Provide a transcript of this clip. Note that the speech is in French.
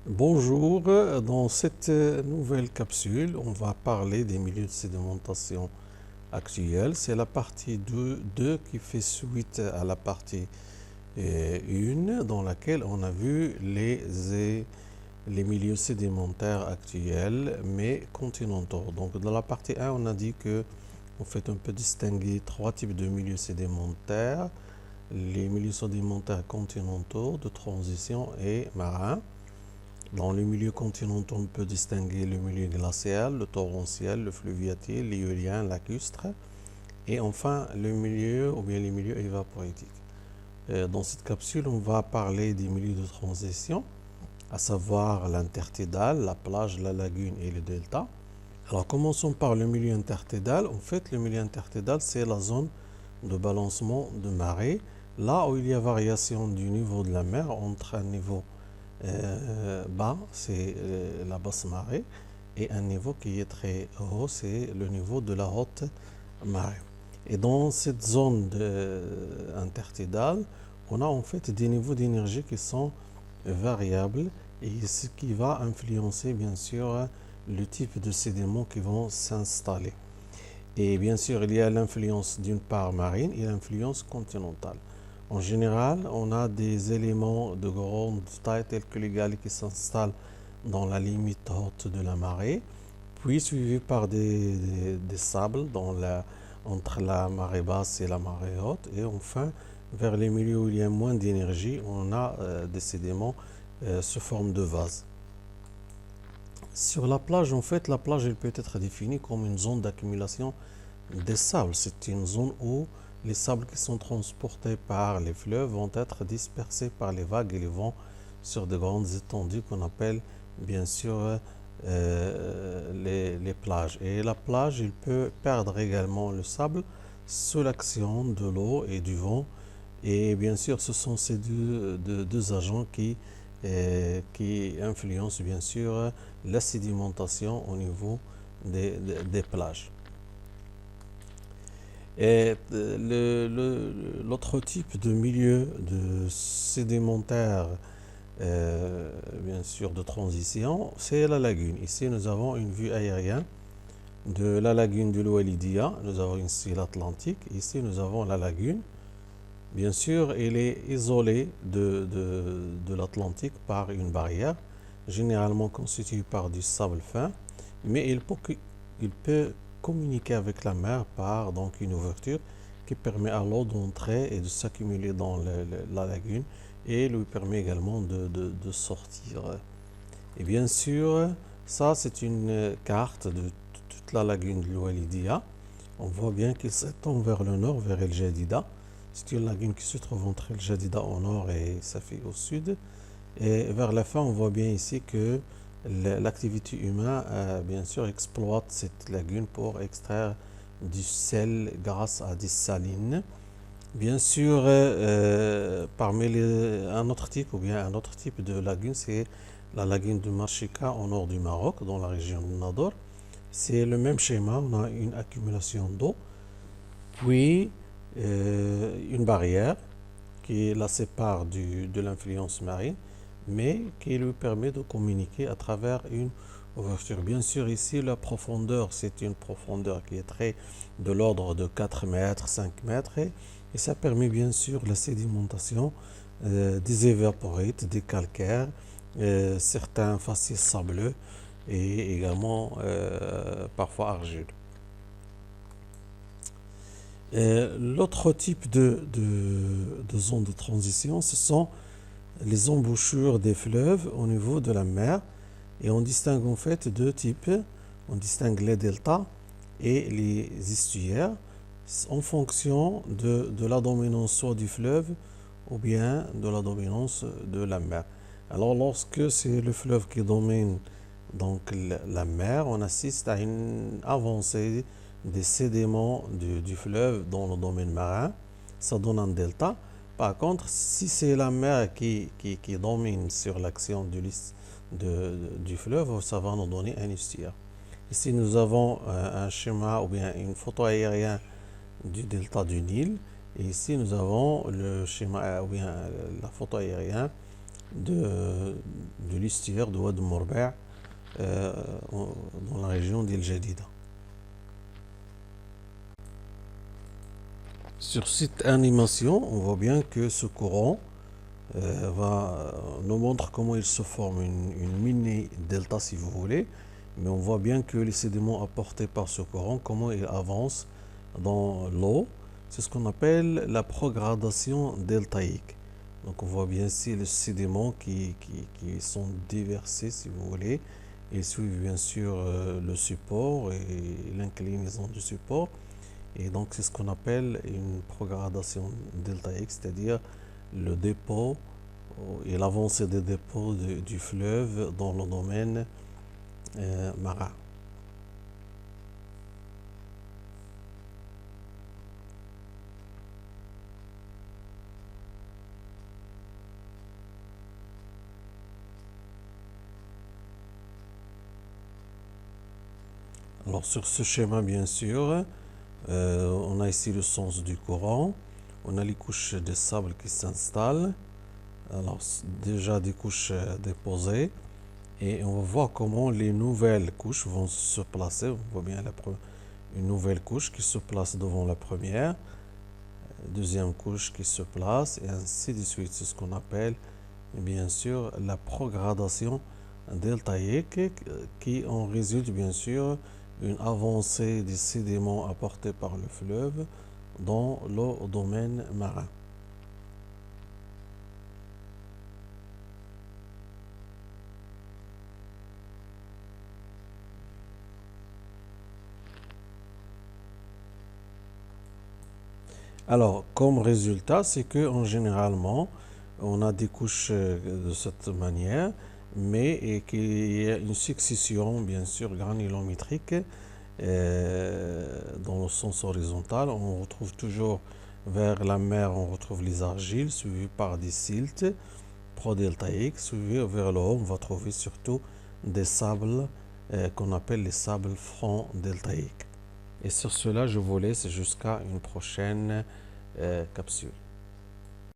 Bonjour, dans cette nouvelle capsule, on va parler des milieux de sédimentation actuels. C'est la partie 2 qui fait suite à la partie 1 dans laquelle on a vu les milieux sédimentaires actuels mais continentaux. Donc dans la partie 1, on a dit que en fait on peut distinguer trois types de milieux sédimentaires, les milieux sédimentaires continentaux, de transition et marins. Dans les milieux continentaux, on peut distinguer le milieu glacial, le torrentiel, le fluviatile, l'éolien, lacustre, et enfin le milieu ou bien les milieux évaporiques. Dans cette capsule, on va parler des milieux de transition, à savoir l'intertidal, la plage, la lagune et le delta. Alors commençons par le milieu intertidal. En fait, le milieu intertidal, c'est la zone de balancement de marée, là où il y a variation du niveau de la mer entre un niveau bas, c'est la basse marée, et un niveau qui est très haut, c'est le niveau de la haute marée. Et dans cette zone intertidale, on a en fait des niveaux d'énergie qui sont variables, et ce qui va influencer bien sûr le type de sédiments qui vont s'installer. Et bien sûr, il y a l'influence d'une part marine et l'influence continentale. En général, on a des éléments de grande taille tels que les galets qui s'installent dans la limite haute de la marée, puis suivis par des sables entre la marée basse et la marée haute. Et enfin, vers les milieux où il y a moins d'énergie, on a des sédiments sous forme de vase. Sur la plage, en fait, la plage elle peut être définie comme une zone d'accumulation des sables. C'est une zone où les sables qui sont transportés par les fleuves vont être dispersés par les vagues et les vents sur de grandes étendues qu'on appelle bien sûr les plages. Et la plage, il peut perdre également le sable sous l'action de l'eau et du vent. Et bien sûr, ce sont ces deux agents qui influencent bien sûr la sédimentation au niveau des plages. Et l'autre type de milieu de sédimentaire, bien sûr, de transition, c'est la lagune. Ici, nous avons une vue aérienne de la lagune de l'Oualidia. Nous avons ici l'Atlantique. Ici, nous avons la lagune. Bien sûr, elle est isolée de l'Atlantique par une barrière, généralement constituée par du sable fin, mais il peut communiquer avec la mer par donc une ouverture qui permet à l'eau d'entrer et de s'accumuler dans la lagune et lui permet également de sortir. Et bien sûr, ça c'est une carte de toute la lagune de l'Oualidia. On voit bien qu'il s'étend vers le nord, vers El Jadida. C'est une lagune qui se trouve entre El Jadida au nord et Safi au sud. Et vers la fin, on voit bien ici que l'activité humaine, bien sûr, exploite cette lagune pour extraire du sel grâce à des salines. Bien sûr, un autre type ou bien un autre type de lagune, c'est la lagune de Marchika au nord du Maroc, dans la région de Nador. C'est le même schéma, on a une accumulation d'eau, puis une barrière qui la sépare de l'influence marine, mais qui lui permet de communiquer à travers une ouverture. Bien sûr, ici, la profondeur, c'est une profondeur qui est très de l'ordre de 4 mètres, 5 mètres, et ça permet bien sûr la sédimentation des évaporites, des calcaires, certains faciès sableux et également parfois argileux. L'autre type de zone de transition, ce sont les embouchures des fleuves au niveau de la mer. Et on distingue en fait deux types. On distingue les deltas et les estuaires en fonction de la dominance soit du fleuve ou bien de la dominance de la mer. Alors lorsque c'est le fleuve qui domine donc la mer, on assiste à une avancée des sédiments du fleuve dans le domaine marin. Ça donne un delta. Par contre, si c'est la mer qui domine sur l'action du fleuve, ça va nous donner un estuaire. Ici, nous avons un schéma ou bien une photo aérienne du delta du Nil. Et ici, nous avons le schéma ou bien la photo aérienne de l'estuaire de Oued Morba dans la région d'El Jadida. Sur cette animation, on voit bien que ce courant nous montre comment il se forme une mini-delta si vous voulez, mais on voit bien que les sédiments apportés par ce courant, comment ils avancent dans l'eau, c'est ce qu'on appelle la progradation deltaïque. Donc on voit bien ici les sédiments qui sont déversés si vous voulez, ils suivent bien sûr le support et l'inclinaison du support. Et donc, c'est ce qu'on appelle une progradation deltaïque, c'est-à-dire le dépôt et l'avancée des dépôts du fleuve dans le domaine marin. Alors, sur ce schéma, bien sûr, on a ici le sens du courant. On a les couches de sable qui s'installent. Alors, déjà des couches déposées. Et on va voir comment les nouvelles couches vont se placer. On voit bien une nouvelle couche qui se place devant la première. Deuxième couche qui se place. Et ainsi de suite. C'est ce qu'on appelle, bien sûr, la progradation deltaïque qui en résulte, bien sûr, une avancée des sédiments apportés par le fleuve dans le domaine marin. Alors, comme résultat, c'est que généralement, on a des couches de cette manière, mais qu'il y a une succession, bien sûr, granulométrique dans le sens horizontal. On retrouve toujours vers la mer, on retrouve les argiles, suivies par des siltes prodeltaïques, suivies vers le haut, on va trouver surtout des sables qu'on appelle les sables francs deltaïques. Et sur cela, je vous laisse jusqu'à une prochaine capsule.